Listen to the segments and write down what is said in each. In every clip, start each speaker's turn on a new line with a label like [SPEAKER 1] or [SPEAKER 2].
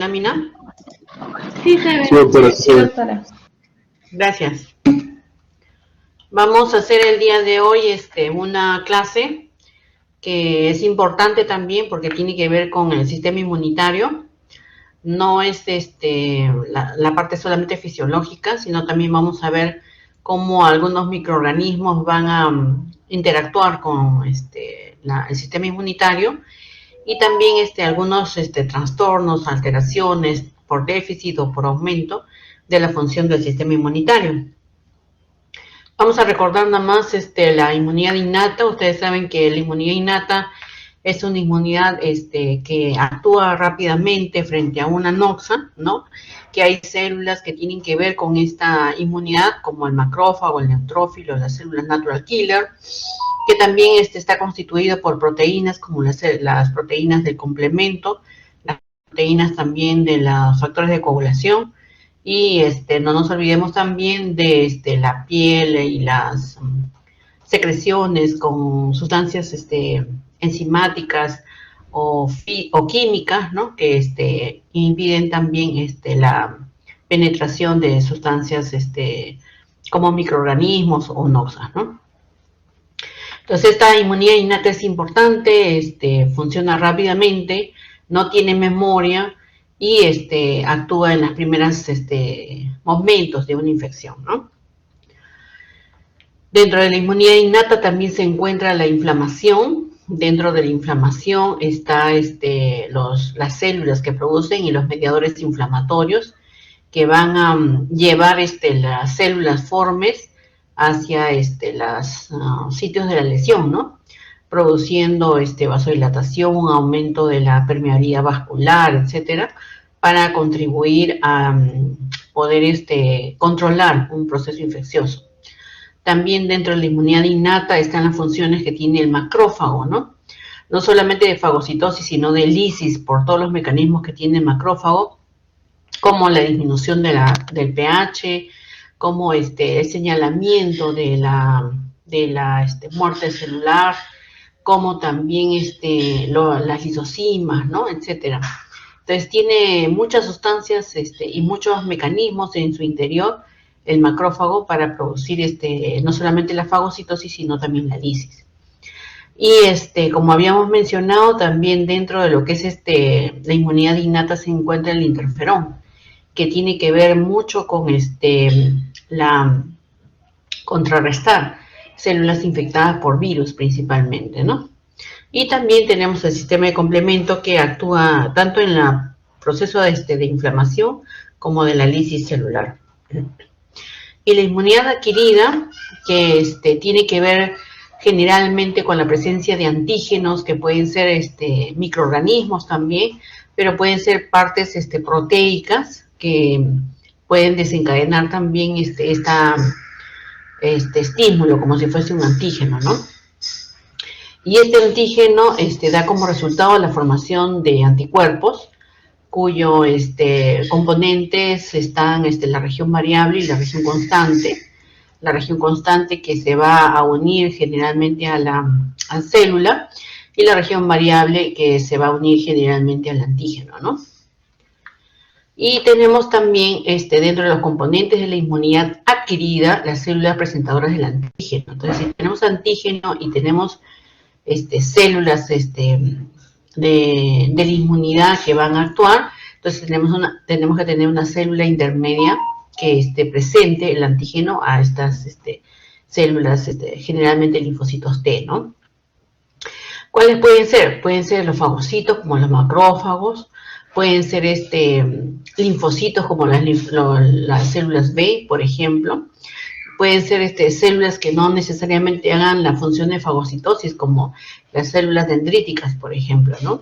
[SPEAKER 1] lámina?
[SPEAKER 2] Sí, se ve.
[SPEAKER 3] Sí, doctora,
[SPEAKER 2] Sí, doctora.
[SPEAKER 1] Gracias. Vamos a hacer el día de hoy una clase que es importante también porque tiene que ver con el sistema inmunitario. No es la parte solamente fisiológica, sino también vamos a ver cómo algunos microorganismos van a interactuar con el sistema inmunitario y también algunos trastornos, alteraciones por déficit o por aumento de la función del sistema inmunitario. Vamos a recordar nada más la inmunidad innata. Ustedes saben que la inmunidad innata es una inmunidad que actúa rápidamente frente a una noxa, ¿no? Que hay células que tienen que ver con esta inmunidad, como el macrófago, el neutrófilo, las células natural killer, que también está constituido por proteínas como las proteínas del complemento, las proteínas también de los factores de coagulación, y no nos olvidemos también de la piel y las secreciones con sustancias enzimáticas o químicas, ¿no? Que impiden también la penetración de sustancias como microorganismos o noxas, ¿no? Entonces esta inmunidad innata es importante, funciona rápidamente, no tiene memoria y actúa en los primeros momentos de una infección, ¿no? Dentro de la inmunidad innata también se encuentra la inflamación. Dentro de la inflamación está las células que producen y los mediadores inflamatorios que van a llevar las células formes hacia los sitios de la lesión, ¿no? Produciendo vasodilatación, un aumento de la permeabilidad vascular, etcétera, para contribuir a poder controlar un proceso infeccioso. También dentro de la inmunidad innata están las funciones que tiene el macrófago, ¿no? No solamente de fagocitosis, sino de lisis, por todos los mecanismos que tiene el macrófago, como la disminución del pH, como el señalamiento de la muerte celular, como también las lisosimas, ¿no? Etcétera. Entonces tiene muchas sustancias y muchos mecanismos en su interior, el macrófago, para producir no solamente la fagocitosis, sino también la lisis. Y como habíamos mencionado, también dentro de lo que es la inmunidad innata se encuentra el interferón, que tiene que ver mucho con contrarrestar células infectadas por virus principalmente, ¿no? Y también tenemos el sistema de complemento que actúa tanto en el proceso de inflamación como de la lisis celular. Y la inmunidad adquirida, que tiene que ver generalmente con la presencia de antígenos, que pueden ser microorganismos también, pero pueden ser partes proteicas que pueden desencadenar también este estímulo, como si fuese un antígeno, ¿no? Y este antígeno da como resultado la formación de anticuerpos, cuyo componentes están la región variable y la región constante. La región constante que se va a unir generalmente a la célula, y la región variable que se va a unir generalmente al antígeno, ¿no? Y tenemos también dentro de los componentes de la inmunidad adquirida las células presentadoras del antígeno. Entonces, si tenemos antígeno y tenemos células de la inmunidad que van a actuar, entonces tenemos que tener una célula intermedia que esté presente el antígeno a estas células, generalmente linfocitos T, ¿no? ¿Cuáles pueden ser? Pueden ser los fagocitos, como los macrófagos, pueden ser linfocitos, como las células B, por ejemplo. Pueden ser células que no necesariamente hagan la función de fagocitosis, como las células dendríticas, por ejemplo, ¿no?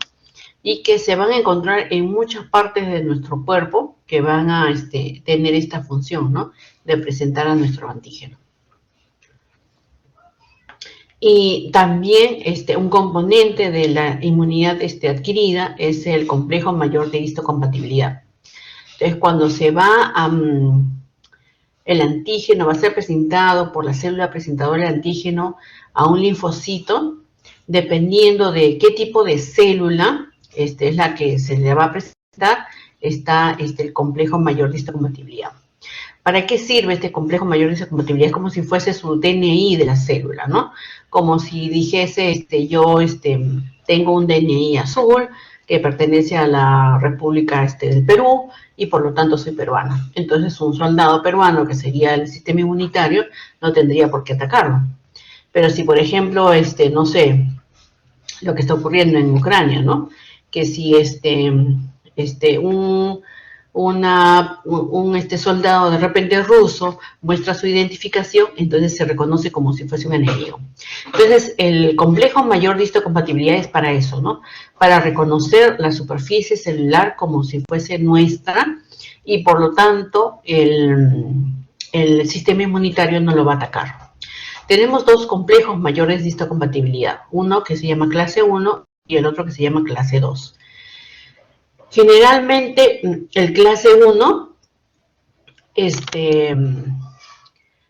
[SPEAKER 1] Y que se van a encontrar en muchas partes de nuestro cuerpo que van a tener esta función, ¿no? De presentar a nuestro antígeno. Y también un componente de la inmunidad adquirida es el complejo mayor de histocompatibilidad. Entonces, cuando se va a... el antígeno va a ser presentado por la célula presentadora de antígeno a un linfocito, dependiendo de qué tipo de célula es la que se le va a presentar, está el complejo mayor de histocompatibilidad. ¿Para qué sirve este complejo mayor de histocompatibilidad? Es como si fuese su DNI de la célula, ¿no? Como si dijese, yo tengo un DNI azul que pertenece a la República del Perú y por lo tanto soy peruana. Entonces un soldado peruano, que sería el sistema inmunitario, no tendría por qué atacarlo. Pero si, por ejemplo, no sé, lo que está ocurriendo en Ucrania, ¿no? Que si un soldado de repente ruso muestra su identificación, entonces se reconoce como si fuese un enemigo. Entonces, el complejo mayor de histocompatibilidad es para eso, ¿no? Para reconocer la superficie celular como si fuese nuestra y por lo tanto el sistema inmunitario no lo va a atacar. Tenemos dos complejos mayores de histocompatibilidad, uno que se llama clase 1 y el otro que se llama clase 2. Generalmente el clase 1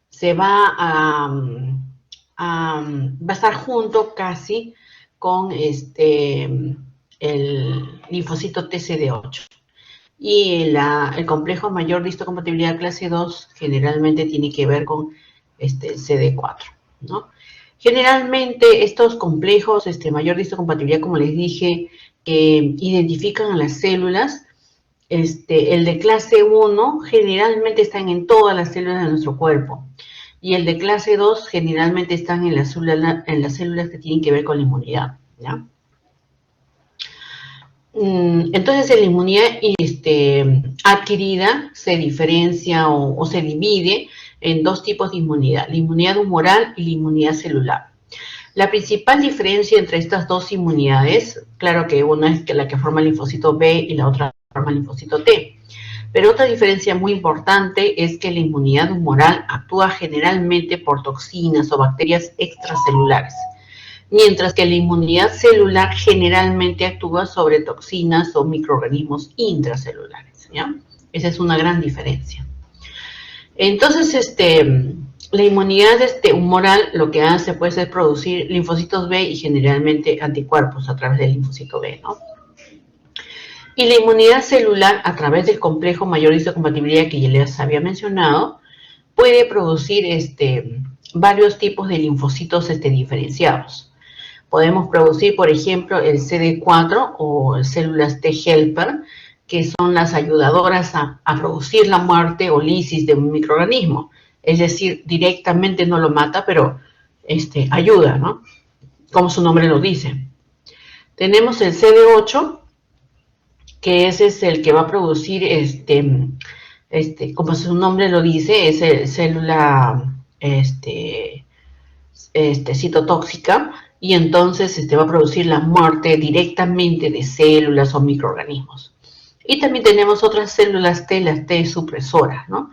[SPEAKER 1] se va a estar junto casi con el linfocito TCD8. Y el complejo mayor de histocompatibilidad clase 2 generalmente tiene que ver con CD4, ¿no? Generalmente estos complejos mayor de histocompatibilidad, como les dije, que identifican a las células, el de clase 1 generalmente están en todas las células de nuestro cuerpo y el de clase 2 generalmente están en las células que tienen que ver con la inmunidad, ¿ya? Entonces la inmunidad adquirida se diferencia o se divide en dos tipos de inmunidad, la inmunidad humoral y la inmunidad celular. La principal diferencia entre estas dos inmunidades, claro que una es la que forma el linfocito B y la otra forma el linfocito T, pero otra diferencia muy importante es que la inmunidad humoral actúa generalmente por toxinas o bacterias extracelulares, mientras que la inmunidad celular generalmente actúa sobre toxinas o microorganismos intracelulares, ¿ya? Esa es una gran diferencia. Entonces, la inmunidad humoral lo que hace pues es producir linfocitos B y generalmente anticuerpos a través del linfocito B, ¿no? Y la inmunidad celular, a través del complejo mayor de histocompatibilidad que ya les había mencionado, puede producir varios tipos de linfocitos diferenciados. Podemos producir, por ejemplo, el CD4 o células T helper, que son las ayudadoras a producir la muerte o lisis de un microorganismo. Es decir, directamente no lo mata, pero ayuda, ¿no? Como su nombre lo dice. Tenemos el CD8, que ese es el que va a producir, como su nombre lo dice, es célula citotóxica, y entonces va a producir la muerte directamente de células o microorganismos. Y también tenemos otras células T, las T supresoras, ¿no?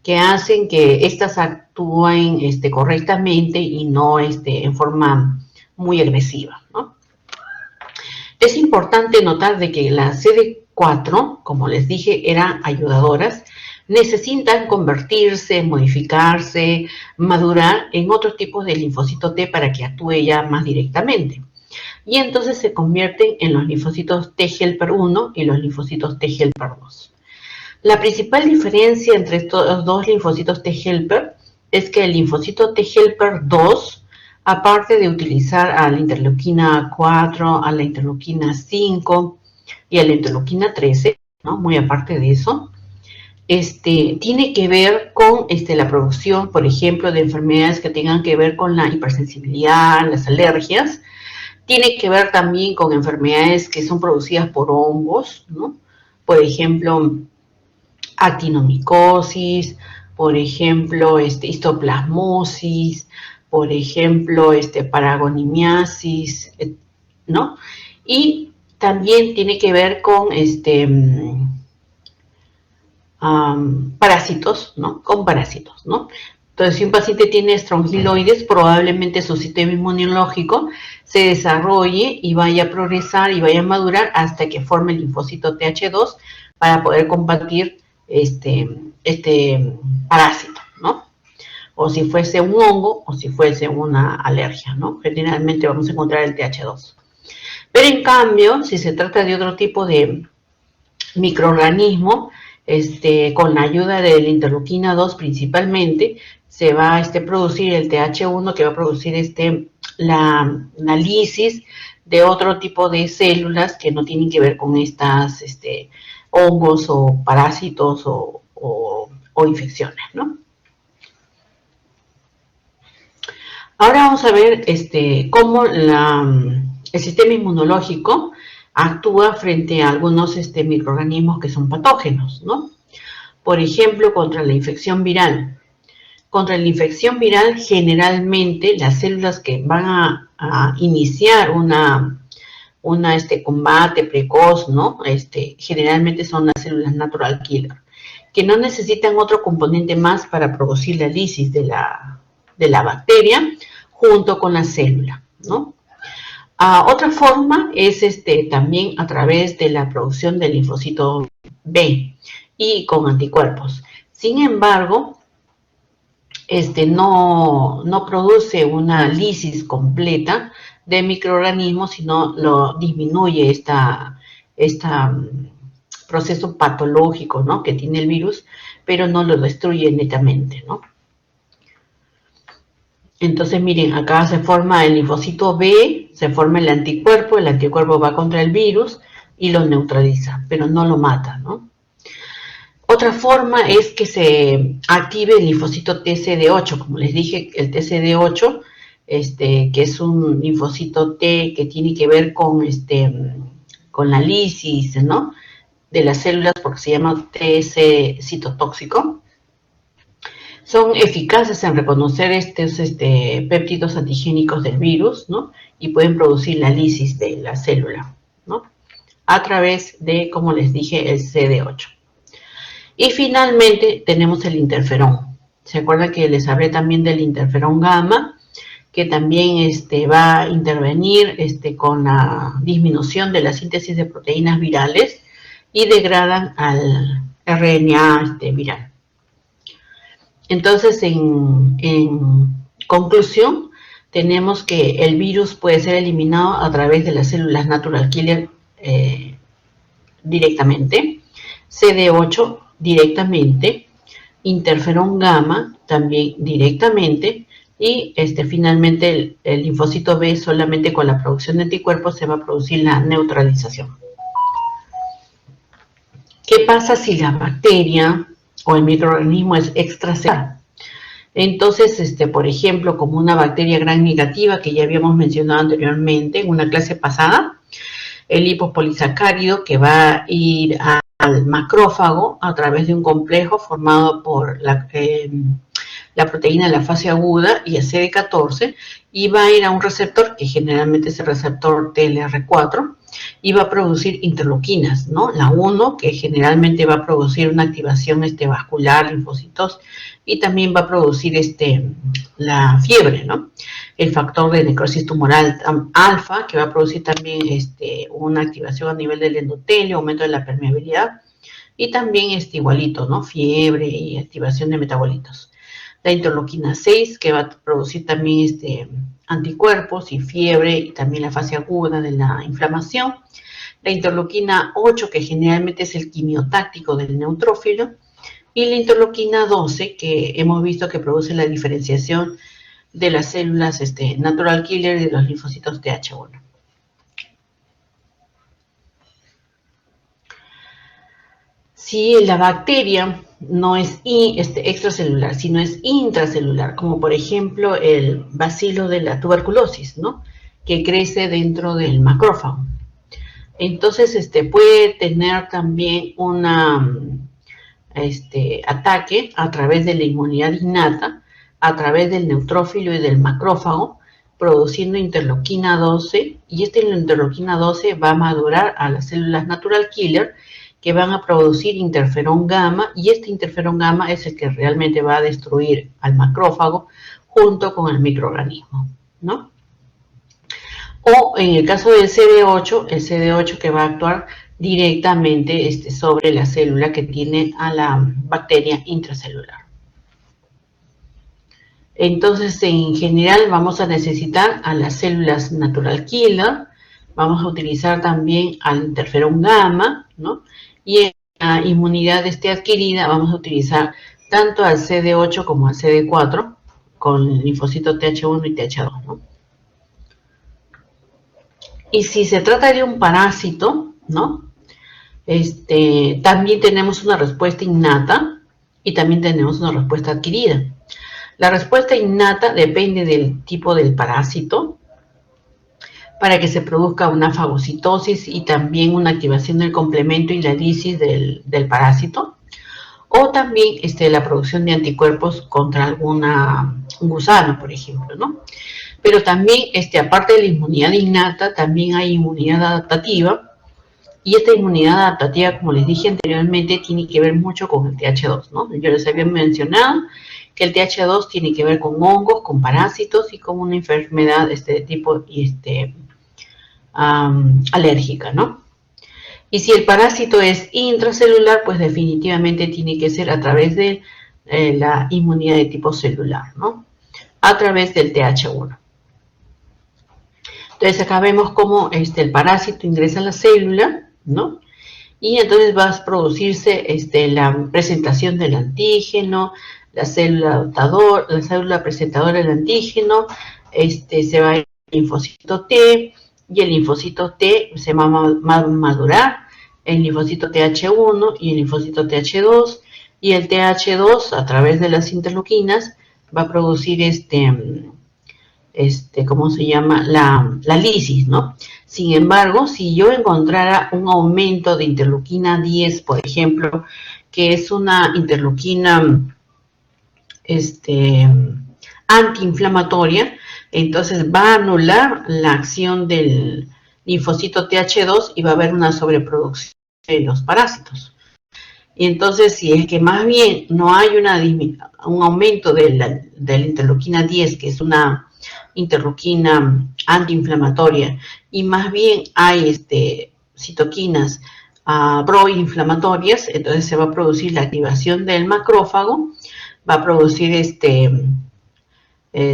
[SPEAKER 1] Que hacen que estas actúen correctamente y no en forma muy agresiva, ¿no? Es importante notar de que las CD4, como les dije, eran ayudadoras, necesitan convertirse, modificarse, madurar en otros tipos de linfocito T para que actúe ya más directamente. Y entonces se convierten en los linfocitos T helper 1 y los linfocitos T helper 2. La principal diferencia entre estos dos linfocitos T helper es que el linfocito T helper 2, aparte de utilizar a la interleuquina 4, a la interleuquina 5 y a la interleuquina 13, ¿no? Muy aparte de eso, tiene que ver con la producción, por ejemplo, de enfermedades que tengan que ver con la hipersensibilidad, las alergias. Tiene que ver también con enfermedades que son producidas por hongos, ¿no? Por ejemplo, actinomicosis, por ejemplo, histoplasmosis, por ejemplo, paragonimiasis, ¿no? Y también tiene que ver con parásitos, ¿no? Con parásitos, ¿no? Entonces, si un paciente tiene estrongiloides, probablemente su sistema inmunológico se desarrolle y vaya a progresar y vaya a madurar hasta que forme el linfocito TH2 para poder combatir este parásito, ¿no? O si fuese un hongo o si fuese una alergia, ¿no? Generalmente vamos a encontrar el TH2. Pero en cambio, si se trata de otro tipo de microorganismo, con la ayuda de la interleuquina 2 principalmente, se va a producir el TH1 que va a producir la lisis de otro tipo de células que no tienen que ver con estas hongos o parásitos o infecciones, ¿no? Ahora vamos a ver cómo el sistema inmunológico actúa frente a algunos microorganismos que son patógenos, ¿no? Por ejemplo, contra la infección viral. Contra la infección viral, generalmente las células que van a iniciar combate precoz, ¿no? Generalmente son las células natural killer, que no necesitan otro componente más para producir la lisis de la bacteria junto con la célula, ¿no? Otra forma es también a través de la producción del linfocito B y con anticuerpos. Sin embargo, no produce una lisis completa de microorganismos, sino lo disminuye este proceso patológico, ¿no?, que tiene el virus, pero no lo destruye netamente, ¿no? Entonces, miren, acá se forma el linfocito B, se forma el anticuerpo va contra el virus y lo neutraliza, pero no lo mata, ¿no? Otra forma es que se active el linfocito TCD8, como les dije, el TCD8, que es un linfocito T que tiene que ver con la lisis, ¿no?, de las células, porque se llama TC citotóxico. Son eficaces en reconocer estos péptidos antigénicos del virus, ¿no?, y pueden producir la lisis de la célula, ¿no?, a través de, como les dije, el CD8. Y finalmente tenemos el interferón. ¿Se acuerdan que les hablé también del interferón gamma? Que también va a intervenir con la disminución de la síntesis de proteínas virales y degradan al RNA viral. Entonces, en conclusión, tenemos que el virus puede ser eliminado a través de las células natural killer directamente, CD8 directamente, interferón gamma también directamente, y finalmente el linfocito B solamente con la producción de anticuerpos se va a producir la neutralización. ¿Qué pasa si la bacteria o el microorganismo es extracelular? Entonces, por ejemplo, como una bacteria gram negativa que ya habíamos mencionado anteriormente en una clase pasada, el lipopolisacárido que va a ir al macrófago a través de un complejo formado por la proteína de la fase aguda y el CD14, y va a ir a un receptor que generalmente es el receptor TLR4 y va a producir interleuquinas, ¿no? La 1, que generalmente va a producir una activación vascular, linfocitos, y también va a producir la fiebre, ¿no? El factor de necrosis tumoral alfa, que va a producir también una activación a nivel del endotelio, aumento de la permeabilidad, y también igualito, ¿no?, fiebre y activación de metabolitos. La interleuquina 6, que va a producir también anticuerpos y fiebre, y también la fase aguda de la inflamación. La interleuquina 8, que generalmente es el quimiotáctico del neutrófilo. Y la interleuquina 12, que hemos visto que produce la diferenciación de las células natural killer y de los linfocitos TH1. Si la bacteria no es extracelular, sino es intracelular, como por ejemplo el bacilo de la tuberculosis, ¿no?, que crece dentro del macrófago. Entonces, puede tener también un ataque a través de la inmunidad innata, a través del neutrófilo y del macrófago, produciendo interleuquina 12, y esta interleuquina 12 va a madurar a las células natural killer, que van a producir interferón gamma, y este interferón gamma es el que realmente va a destruir al macrófago junto con el microorganismo, ¿no? O en el caso del CD8, el CD8 que va a actuar directamente sobre la célula que tiene a la bacteria intracelular. Entonces, en general, vamos a necesitar a las células natural killer, vamos a utilizar también al interferón gamma, ¿no?, Y en la inmunidad adquirida vamos a utilizar tanto al CD8 como al CD4 con el linfocito TH1 y TH2, ¿no? Y si se trata de un parásito, ¿no? También tenemos una respuesta innata y también tenemos una respuesta adquirida. La respuesta innata depende del tipo del parásito para que se produzca una fagocitosis y también una activación del complemento y la lisis del parásito, o también la producción de anticuerpos contra un gusano, por ejemplo, ¿no? Pero también, aparte de la inmunidad innata, también hay inmunidad adaptativa, y esta inmunidad adaptativa, como les dije anteriormente, tiene que ver mucho con el TH2, ¿no? Yo les había mencionado que el TH2 tiene que ver con hongos, con parásitos y con una enfermedad de tipo alérgica, ¿no? Y si el parásito es intracelular, pues definitivamente tiene que ser a través de la inmunidad de tipo celular, ¿no? A través del TH1. Entonces acá vemos cómo el parásito ingresa a la célula, ¿no? Y entonces va a producirse la presentación del antígeno, la célula presentadora del antígeno, se va a ir el linfocito T, y el linfocito T se va a madurar, el linfocito TH1 y el linfocito TH2, y el TH2 a través de las interleuquinas va a producir ¿cómo se llama? La lisis, ¿no? Sin embargo, si yo encontrara un aumento de interleuquina 10, por ejemplo, que es una interleuquina antiinflamatoria, entonces va a anular la acción del linfocito TH2 y va a haber una sobreproducción de los parásitos. Y entonces, si es que más bien no hay un aumento de la interleuquina 10, que es una interleuquina antiinflamatoria, y más bien hay citoquinas proinflamatorias, entonces se va a producir la activación del macrófago, va a producir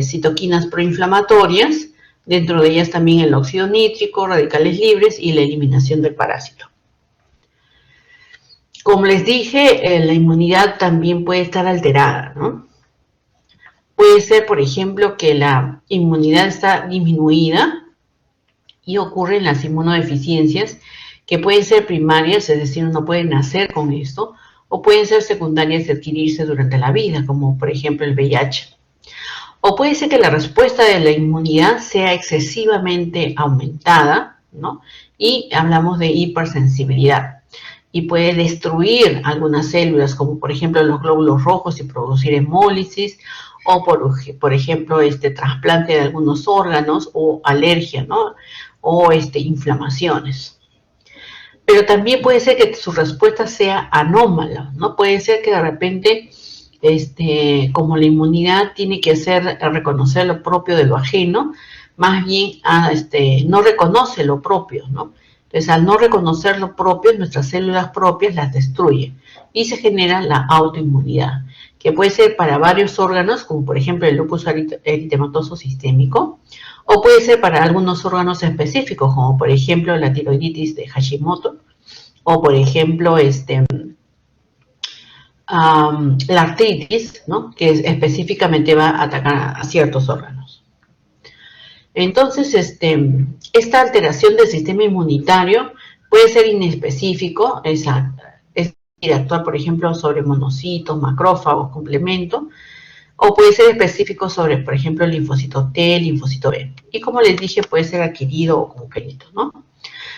[SPEAKER 1] citoquinas proinflamatorias, dentro de ellas también el óxido nítrico, radicales libres y la eliminación del parásito. Como les dije, la inmunidad también puede estar alterada, ¿no? Puede ser, por ejemplo, que la inmunidad está disminuida y ocurren las inmunodeficiencias, que pueden ser primarias, es decir, uno puede nacer con esto, o pueden ser secundarias y adquirirse durante la vida, como por ejemplo el VIH. O puede ser que la respuesta de la inmunidad sea excesivamente aumentada, ¿no? Y hablamos de hipersensibilidad. Y puede destruir algunas células, como por ejemplo los glóbulos rojos y producir hemólisis, o por ejemplo trasplante de algunos órganos, o alergia, ¿no? O inflamaciones. Pero también puede ser que su respuesta sea anómala, ¿no? Puede ser que de repente, como la inmunidad tiene que reconocer lo propio de lo ajeno, más bien no reconoce lo propio, ¿no? Entonces, al no reconocer lo propio, nuestras células propias las destruye y se genera la autoinmunidad, que puede ser para varios órganos, como por ejemplo el lupus eritematoso sistémico, o puede ser para algunos órganos específicos, como por ejemplo la tiroiditis de Hashimoto, o por ejemplo la artritis, ¿no? Que específicamente va a atacar a ciertos órganos. Entonces, esta alteración del sistema inmunitario puede ser inespecífico, es decir, actuar, por ejemplo, sobre monocitos, macrófagos, complemento, o puede ser específico sobre, por ejemplo, el linfocito T, el linfocito B. Y como les dije, puede ser adquirido o congénito, ¿no?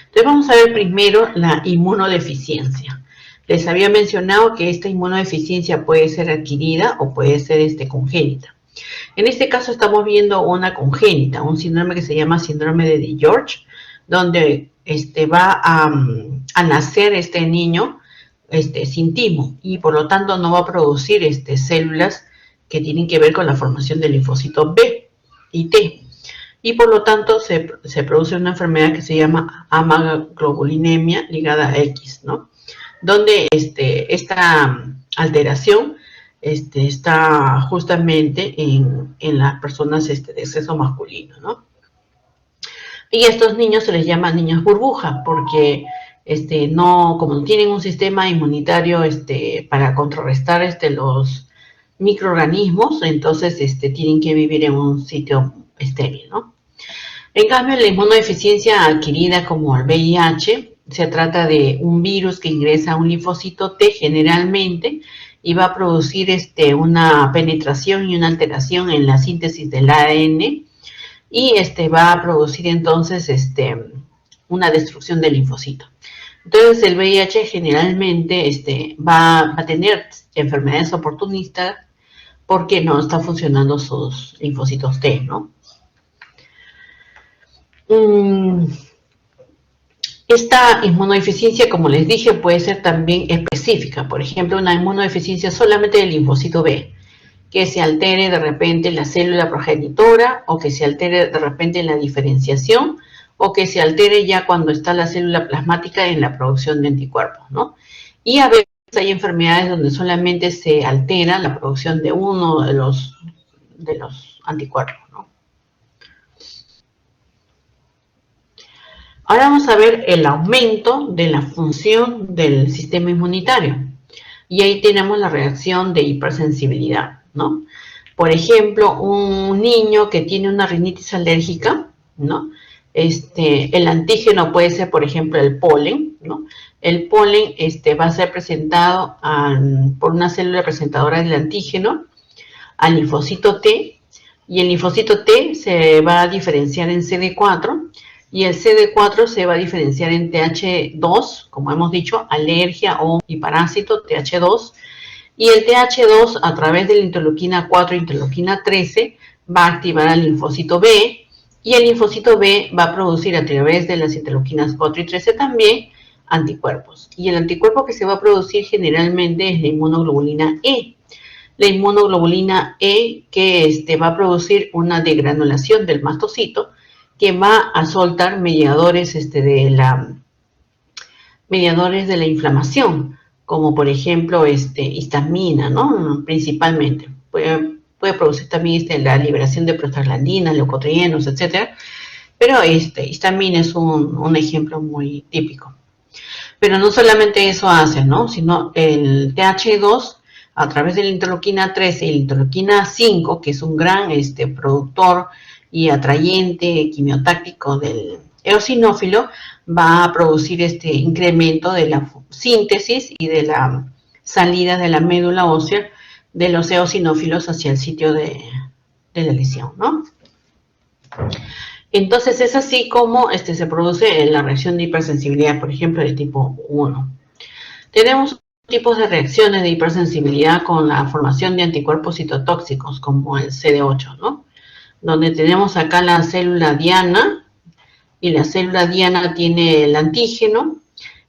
[SPEAKER 1] Entonces vamos a ver primero la inmunodeficiencia. Les había mencionado que esta inmunodeficiencia puede ser adquirida o puede ser congénita. En este caso estamos viendo una congénita, un síndrome que se llama síndrome de DiGeorge, donde va a nacer este niño sin timo y por lo tanto no va a producir células que tienen que ver con la formación del linfocito B y T. Y por lo tanto se produce una enfermedad que se llama amaglobulinemia ligada a X, ¿no? Donde esta alteración está justamente en las personas de sexo masculino, ¿no? Y a estos niños se les llama niños burbuja, porque no, como no tienen un sistema inmunitario para contrarrestar los microorganismos, entonces tienen que vivir en un sitio estéril, ¿no? En cambio, la inmunodeficiencia adquirida como el VIH, se trata de un virus que ingresa a un linfocito T generalmente y va a producir una penetración y una alteración en la síntesis del ADN y va a producir entonces una destrucción del linfocito. Entonces el VIH generalmente va a tener enfermedades oportunistas porque no está funcionando sus linfocitos T, ¿no? Esta inmunodeficiencia, como les dije, puede ser también específica. Por ejemplo, una inmunodeficiencia solamente del linfocito B, que se altere de repente la célula progenitora o que se altere de repente la diferenciación o que se altere ya cuando está la célula plasmática en la producción de anticuerpos, ¿no? Y a veces hay enfermedades donde solamente se altera la producción de uno de los anticuerpos, ¿no? Ahora vamos a ver el aumento de la función del sistema inmunitario. Y ahí tenemos la reacción de hipersensibilidad, ¿no? Por ejemplo, un niño que tiene una rinitis alérgica, ¿no? El antígeno puede ser, por ejemplo, el polen, ¿no? El polen va a ser presentado por una célula presentadora del antígeno al linfocito T, y el linfocito T se va a diferenciar en CD4, y el CD4 se va a diferenciar en TH2, como hemos dicho, alergia o parásito, TH2, y el TH2 a través de la interleuquina 4 e interleuquina 13 va a activar al linfocito B, y el linfocito B va a producir a través de las interleuquinas 4 y 13 también anticuerpos. Y el anticuerpo que se va a producir generalmente es la inmunoglobulina E. La inmunoglobulina E que va a producir una degranulación del mastocito que va a soltar mediadores de la inflamación, como por ejemplo histamina, ¿no? Principalmente. Puede producir también la liberación de prostaglandinas, leucotrienos, etcétera. Pero histamina es un ejemplo muy típico. Pero no solamente eso hace, ¿no? Sino el TH2 a través de la interleuquina 13 y la interleuquina 5, que es un gran productor y atrayente quimiotáctico del eosinófilo, va a producir este incremento de la síntesis y de la salida de la médula ósea de los eosinófilos hacia el sitio de la lesión, ¿no? Entonces es así como se produce la reacción de hipersensibilidad, por ejemplo, de tipo 1. Tenemos tipos de reacciones de hipersensibilidad con la formación de anticuerpos citotóxicos, como el CD8, ¿no? Donde tenemos acá la célula diana, y la célula diana tiene el antígeno,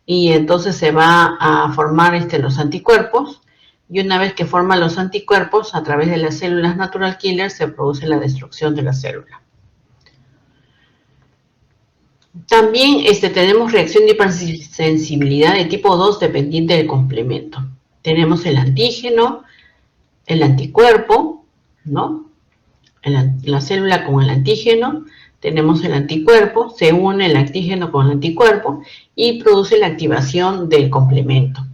[SPEAKER 1] y entonces se va a formar los anticuerpos, y una vez que forman los anticuerpos, a través de las células natural killer, se produce la destrucción de la célula. También tenemos reacción de hipersensibilidad de tipo 2 dependiente del complemento. Tenemos el antígeno, el anticuerpo, ¿no? La célula con el antígeno, tenemos el anticuerpo, se une el antígeno con el anticuerpo y produce la activación del complemento.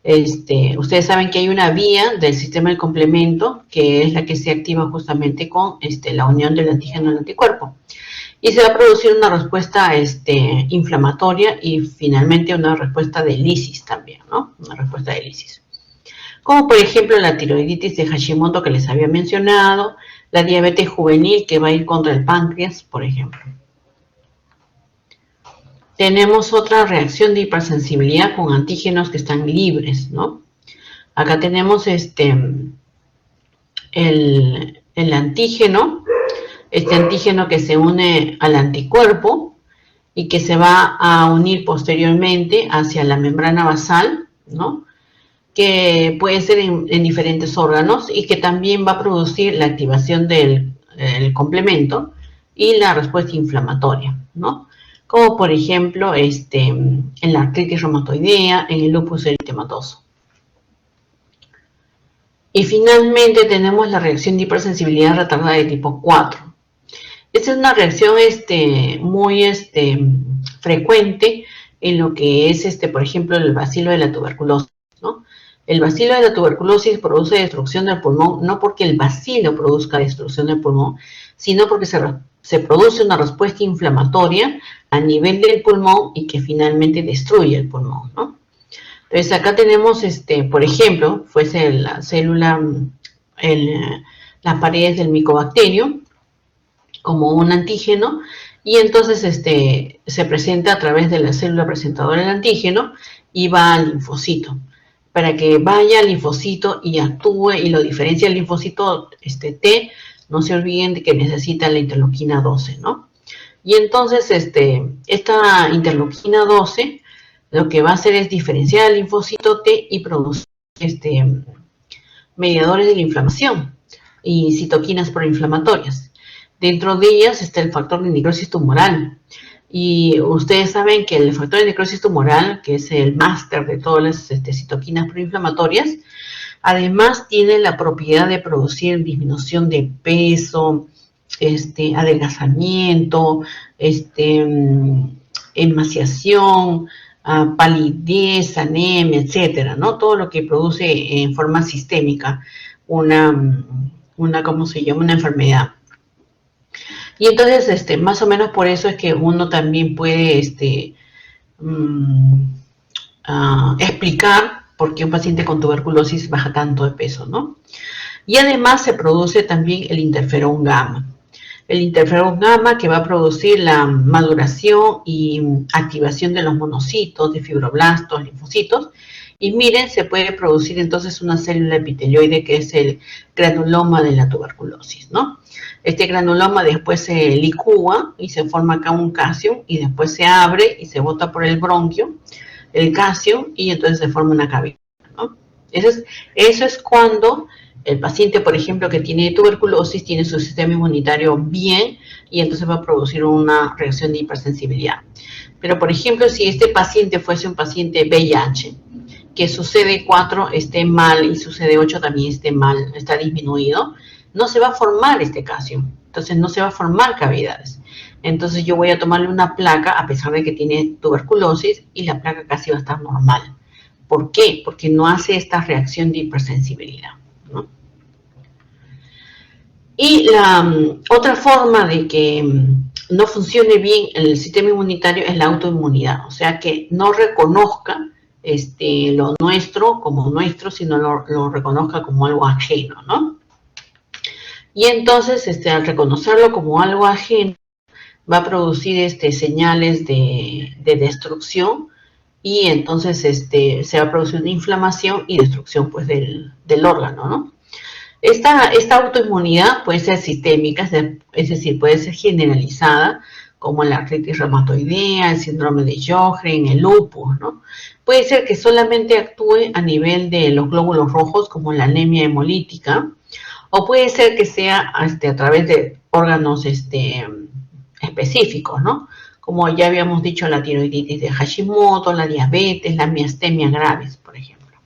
[SPEAKER 1] Ustedes saben que hay una vía del sistema del complemento que es la que se activa justamente con la unión del antígeno al anticuerpo. Y se va a producir una respuesta inflamatoria y finalmente una respuesta de lisis también, ¿no? Una respuesta de lisis. Como por ejemplo la tiroiditis de Hashimoto que les había mencionado, la diabetes juvenil que va a ir contra el páncreas, por ejemplo. Tenemos otra reacción de hipersensibilidad con antígenos que están libres, ¿no? Acá tenemos el antígeno, antígeno que se une al anticuerpo y que se va a unir posteriormente hacia la membrana basal, ¿no? Que puede ser en diferentes órganos y que también va a producir la activación del complemento y la respuesta inflamatoria, ¿no? Como por ejemplo en la artritis reumatoidea, en el lupus eritematoso. Y finalmente tenemos la reacción de hipersensibilidad retardada de tipo 4. Esta es una reacción muy frecuente en lo que es, por ejemplo, el bacilo de la tuberculosis, ¿no? El bacilo de la tuberculosis produce destrucción del pulmón, no porque el bacilo produzca destrucción del pulmón, sino porque se produce una respuesta inflamatoria a nivel del pulmón y que finalmente destruye el pulmón, ¿no? Entonces acá tenemos, por ejemplo, fuese la célula, las paredes del micobacterio como un antígeno, y entonces se presenta a través de la célula presentadora del antígeno y va al linfocito. Para que vaya al linfocito y actúe y lo diferencia el linfocito T, no se olviden de que necesita la interleuquina 12, ¿no? Y entonces esta interleuquina 12 lo que va a hacer es diferenciar el linfocito T y producir mediadores de la inflamación y citoquinas proinflamatorias. Dentro de ellas está el factor de necrosis tumoral. Y ustedes saben que el factor de necrosis tumoral, que es el máster de todas las citoquinas proinflamatorias, además tiene la propiedad de producir disminución de peso, adelgazamiento, emaciación, palidez, anemia, etcétera, ¿no? Todo lo que produce en forma sistémica ¿cómo se llama? Una enfermedad. Y entonces, más o menos por eso es que uno también puede explicar por qué un paciente con tuberculosis baja tanto de peso, ¿no? Y además se produce también el interferón gamma. El interferón gamma que va a producir la maduración y activación de los monocitos, de fibroblastos, linfocitos. Y miren, se puede producir entonces una célula epitelioide que es el granuloma de la tuberculosis, ¿no? Este granuloma después se licúa y se forma acá un casio y después se abre y se bota por el bronquio, el casio, y entonces se forma una cavidad, ¿no? Eso es cuando el paciente, por ejemplo, que tiene tuberculosis, tiene su sistema inmunitario bien y entonces va a producir una reacción de hipersensibilidad. Pero, por ejemplo, si este paciente fuese un paciente VIH, que su CD4 esté mal y su CD8 también esté mal, está disminuido, no se va a formar este casio. Entonces no se va a formar cavidades. Entonces yo voy a tomarle una placa a pesar de que tiene tuberculosis y la placa casi va a estar normal. ¿Por qué? Porque no hace esta reacción de hipersensibilidad, ¿no? Y la otra forma de que no funcione bien el sistema inmunitario es la autoinmunidad. O sea, que no reconozca lo nuestro como nuestro, sino lo reconozca como algo ajeno, ¿no? Y entonces, al reconocerlo como algo ajeno, va a producir señales de destrucción y entonces se va a producir una inflamación y destrucción pues del órgano, ¿no? Esta autoinmunidad puede ser sistémica, es decir, puede ser generalizada, como la artritis reumatoidea, el síndrome de Sjögren, el lupus, ¿no? Puede ser que solamente actúe a nivel de los glóbulos rojos, como la anemia hemolítica, o puede ser que sea a través de órganos específicos, ¿no? Como ya habíamos dicho, la tiroiditis de Hashimoto, la diabetes, la miastenia gravis, por ejemplo.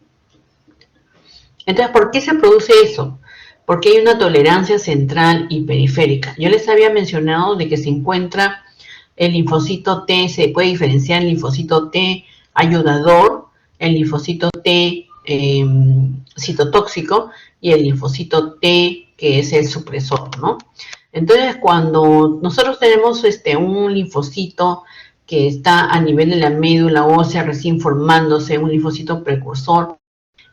[SPEAKER 1] Entonces, ¿por qué se produce eso? Porque hay una tolerancia central y periférica. Yo les había mencionado de que se encuentra el linfocito T, se puede diferenciar el linfocito T ayudador, el linfocito T citotóxico y el linfocito T que es el supresor, ¿no? Entonces, cuando nosotros tenemos un linfocito que está a nivel de la médula ósea recién formándose, un linfocito precursor,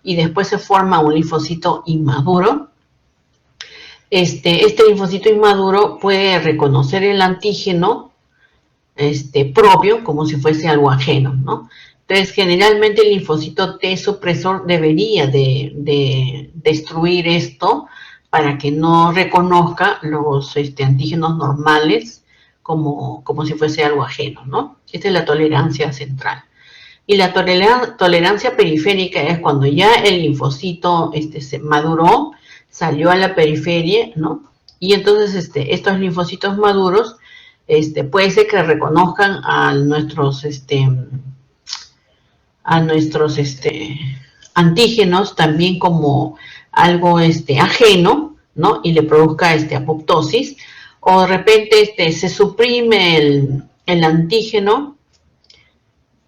[SPEAKER 1] y después se forma un linfocito inmaduro, este linfocito inmaduro puede reconocer el antígeno propio como si fuese algo ajeno, ¿no? Entonces, generalmente el linfocito T supresor debería de destruir esto para que no reconozca los antígenos normales como si fuese algo ajeno, ¿no? Esta es la tolerancia central. Y la tolerancia periférica es cuando ya el linfocito se maduró, salió a la periferia, ¿no? Y entonces estos linfocitos maduros puede ser que reconozcan a nuestros antígenos también como algo ajeno, ¿no? Y le produzca apoptosis, o de repente se suprime el antígeno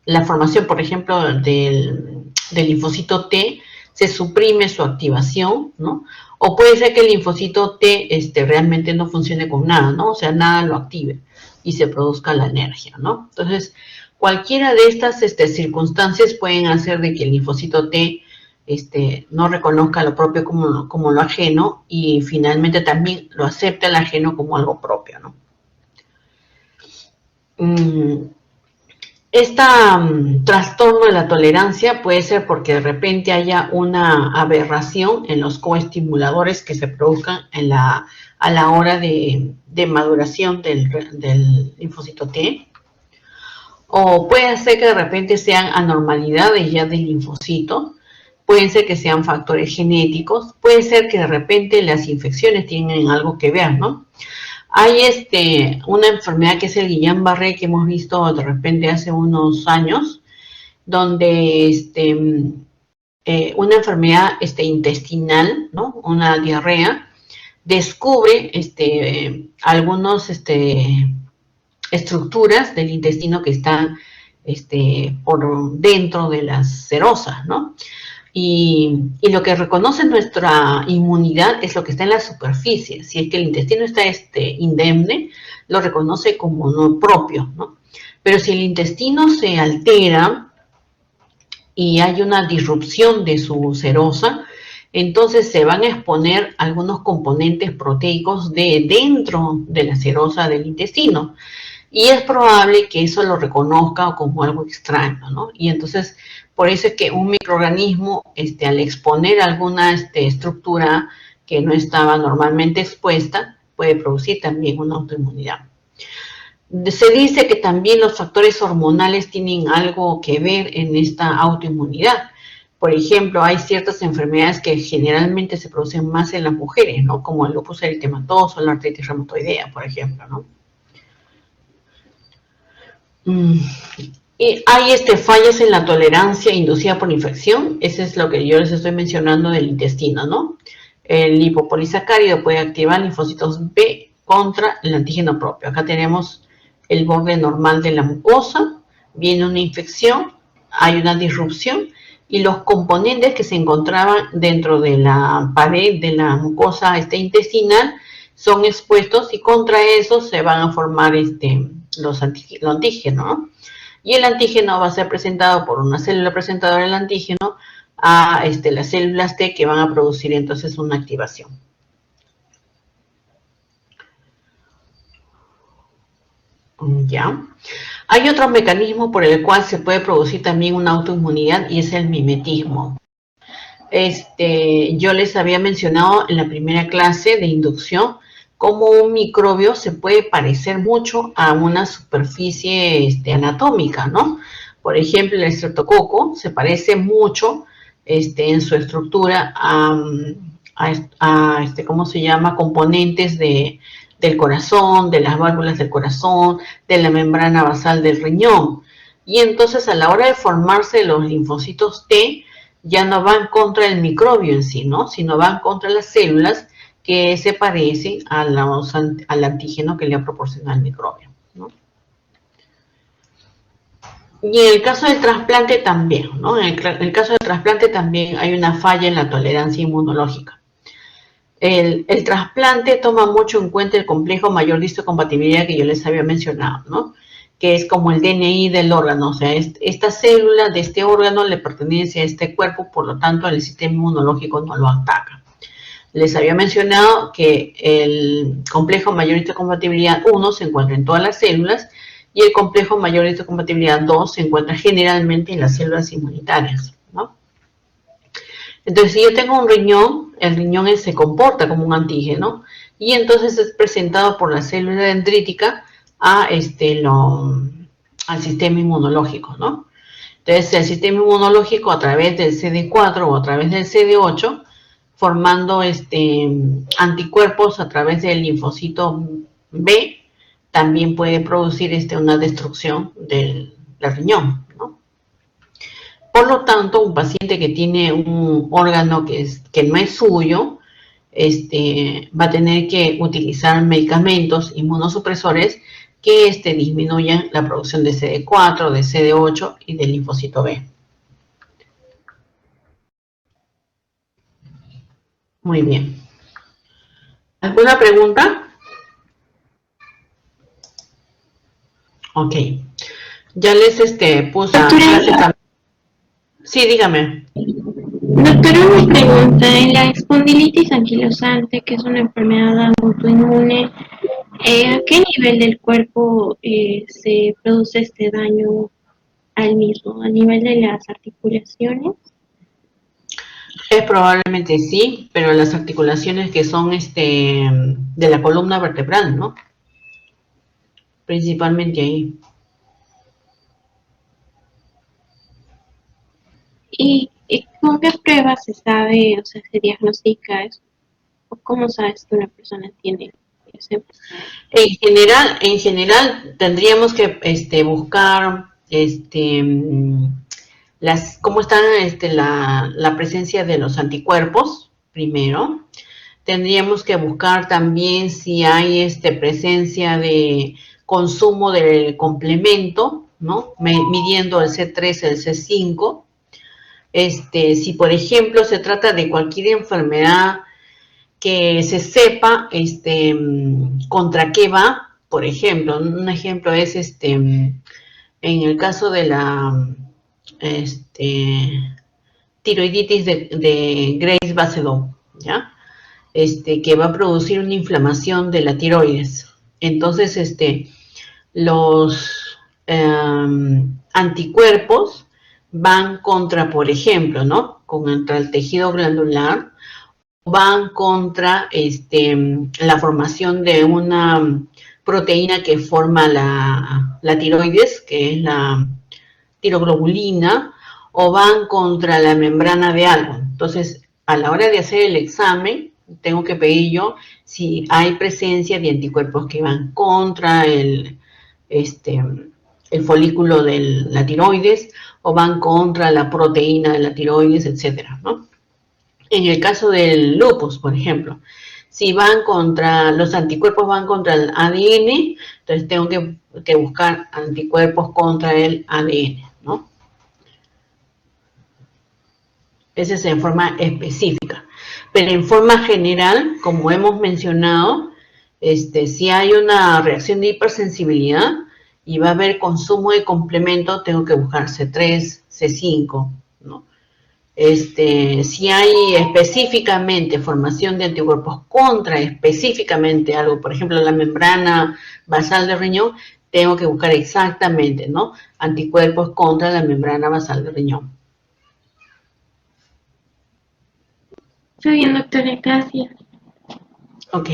[SPEAKER 1] la formación, por ejemplo, del linfocito T, se suprime su activación, ¿no? O puede ser que el linfocito T realmente no funcione con nada, ¿no? O sea, nada lo active y se produzca la alergia, ¿no? Entonces, cualquiera de estas circunstancias pueden hacer de que el linfocito T no reconozca lo propio como lo ajeno y finalmente también lo acepta el ajeno como algo propio, ¿no? Trastorno de la tolerancia puede ser porque de repente haya una aberración en los coestimuladores que se produzcan a la hora de maduración del linfocito T. O puede ser que de repente sean anormalidades ya del linfocito, pueden ser que sean factores genéticos, puede ser que de repente las infecciones tienen algo que ver, ¿no? Hay una enfermedad que es el Guillain-Barré que hemos visto de repente hace unos años, donde una enfermedad intestinal, ¿no? Una diarrea, descubre algunos estructuras del intestino que están por dentro de las serosas, ¿no? Y lo que reconoce nuestra inmunidad es lo que está en la superficie. Si es que el intestino está indemne, lo reconoce como no propio, ¿no? Pero si el intestino se altera y hay una disrupción de su serosa, entonces se van a exponer algunos componentes proteicos de dentro de la serosa del intestino. Y es probable que eso lo reconozca como algo extraño, ¿no? Y entonces, por eso es que un microorganismo, al exponer alguna estructura que no estaba normalmente expuesta, puede producir también una autoinmunidad. Se dice que también los factores hormonales tienen algo que ver en esta autoinmunidad. Por ejemplo, hay ciertas enfermedades que generalmente se producen más en las mujeres, ¿no? Como el lupus eritematoso, la artritis reumatoidea, por ejemplo, ¿no? Y hay fallas en la tolerancia inducida por infección. Eso es lo que yo les estoy mencionando del intestino, ¿no? El lipopolisacárido puede activar linfocitos B contra el antígeno propio. Acá tenemos el borde normal de la mucosa, viene una infección, hay una disrupción y los componentes que se encontraban dentro de la pared de la mucosa intestinal son expuestos y contra eso se van a formar los antígenos, ¿no? Y el antígeno va a ser presentado por una célula presentadora del antígeno a las células T que van a producir entonces una activación. ¿Ya? Hay otro mecanismo por el cual se puede producir también una autoinmunidad y es el mimetismo. Yo les había mencionado en la primera clase de inducción cómo un microbio se puede parecer mucho a una superficie anatómica, ¿no? Por ejemplo, el estreptococo se parece mucho en su estructura a ¿cómo se llama? Componentes del corazón, de las válvulas del corazón, de la membrana basal del riñón. Y entonces a la hora de formarse los linfocitos T, ya no van contra el microbio en sí, ¿no? Sino van contra las células que se parecen al antígeno que le ha proporcionado el microbio, ¿no? Y en el caso del trasplante también, ¿no? En el caso del trasplante también hay una falla en la tolerancia inmunológica. El trasplante toma mucho en cuenta el complejo mayor de histocompatibilidad que yo les había mencionado, ¿no? Que es como el DNI del órgano, o sea, esta célula de este órgano le pertenece a este cuerpo, por lo tanto el sistema inmunológico no lo ataca. Les había mencionado que el complejo mayor de histocompatibilidad 1 se encuentra en todas las células y el complejo mayor de histocompatibilidad 2 se encuentra generalmente en las células inmunitarias, ¿no? Entonces, si yo tengo un riñón, el riñón se comporta como un antígeno y entonces es presentado por la célula dendrítica al sistema inmunológico, ¿no? Entonces, el sistema inmunológico a través del CD4 o a través del CD8, formando anticuerpos a través del linfocito B, también puede producir una destrucción del riñón, ¿no? Por lo tanto, un paciente que tiene un órgano que no es suyo, va a tener que utilizar medicamentos inmunosupresores que disminuyan la producción de CD4, de CD8 y del linfocito B. Muy bien. ¿Alguna pregunta? Ok. Ya les puse a clase también. Sí, dígame.
[SPEAKER 2] Doctora, me pregunta, en la espondilitis anquilosante, que es una enfermedad autoinmune, ¿a qué nivel del cuerpo se produce este daño al mismo? ¿A nivel de las articulaciones?
[SPEAKER 1] Probablemente sí, pero las articulaciones que son de la columna vertebral, ¿no? Principalmente ahí.
[SPEAKER 2] ¿Y con qué pruebas se sabe, o sea, se diagnostica eso? ¿O cómo sabes que una persona tiene ese?
[SPEAKER 1] En general tendríamos que buscar cómo está la presencia de los anticuerpos primero. Tendríamos que buscar también si hay presencia de consumo del complemento, ¿no? Midiendo el C3, el C5. Si por ejemplo se trata de cualquier enfermedad que se sepa contra qué va, por ejemplo, un ejemplo es en el caso de la tiroiditis de Graves-Basedow, ¿ya? Que va a producir una inflamación de la tiroides. Entonces, los anticuerpos van contra, por ejemplo, ¿no? Contra el tejido glandular, van contra la formación de una proteína que forma la tiroides, que es la tiroglobulina, o van contra la membrana de algo. Entonces, a la hora de hacer el examen, tengo que pedir yo si hay presencia de anticuerpos que van contra el folículo de la tiroides o van contra la proteína de la tiroides, etcétera, ¿no? En el caso del lupus, por ejemplo, si los anticuerpos van contra el ADN, entonces tengo que buscar anticuerpos contra el ADN, ¿no? Esa es en forma específica. Pero en forma general, como hemos mencionado, si hay una reacción de hipersensibilidad y va a haber consumo de complemento, tengo que buscar C3, C5, ¿no? Si hay específicamente formación de anticuerpos contra específicamente algo, por ejemplo, la membrana basal del riñón, tengo que buscar exactamente, ¿no? Anticuerpos contra la membrana basal del riñón.
[SPEAKER 2] Está bien, doctora, gracias.
[SPEAKER 1] Ok.